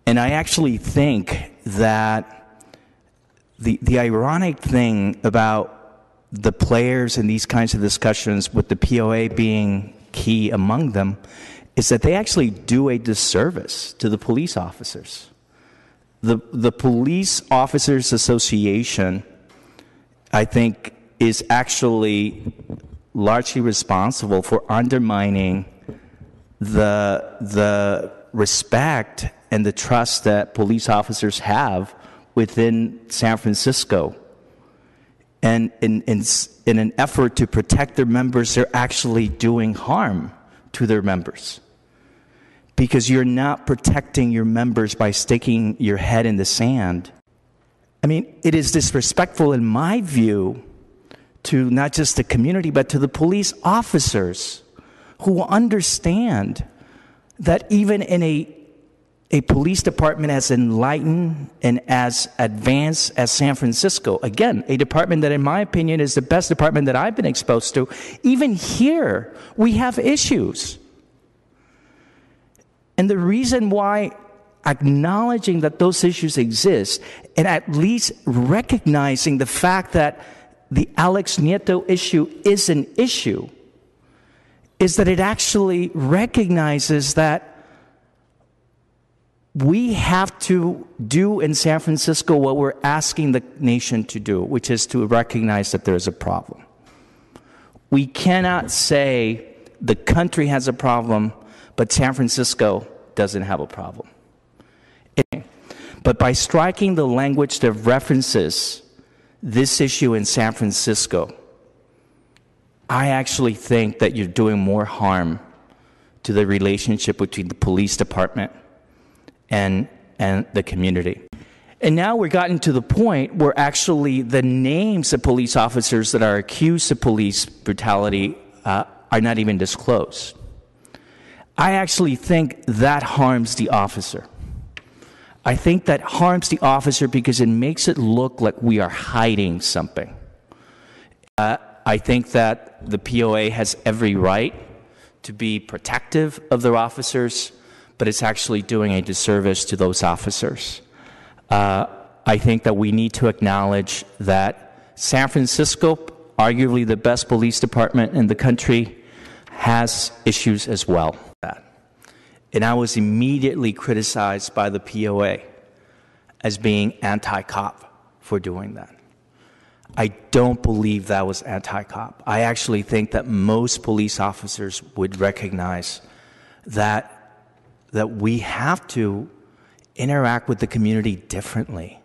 And I actually think that the ironic thing about the players in these kinds of discussions, with the POA being key among them, is that they actually do a disservice to the police officers. The Police Officers Association, I think, is actually largely responsible for undermining the respect and the trust that police officers have within San Francisco. And in an effort to protect their members, they're actually doing harm to their members. Because you're not protecting your members by sticking your head in the sand. I mean, it is disrespectful, in my view, to not just the community, but to the police officers who understand that even in a police department as enlightened and as advanced as San Francisco, again, a department that in my opinion is the best department that I've been exposed to, even here we have issues. And the reason why acknowledging that those issues exist and at least recognizing the fact that the Alex Nieto issue is an issue is that it actually recognizes that we have to do in San Francisco what we're asking the nation to do, which is to recognize that there is a problem. We cannot say the country has a problem, but San Francisco doesn't have a problem. But by striking the language that references this issue in San Francisco, I actually think that you're doing more harm to the relationship between the police department and the community. And now we're gotten to the point where actually the names of police officers that are accused of police brutality are not even disclosed. I actually think that harms the officer. I think that harms the officer because it makes it look like we are hiding something. I think that the POA has every right to be protective of their officers, but it's actually doing a disservice to those officers. I think that we need to acknowledge that San Francisco, arguably the best police department in the country, has issues as well. And I was immediately criticized by the POA as being anti-cop for doing that. I don't believe that was anti-cop. I actually think that most police officers would recognize that we have to interact with the community differently.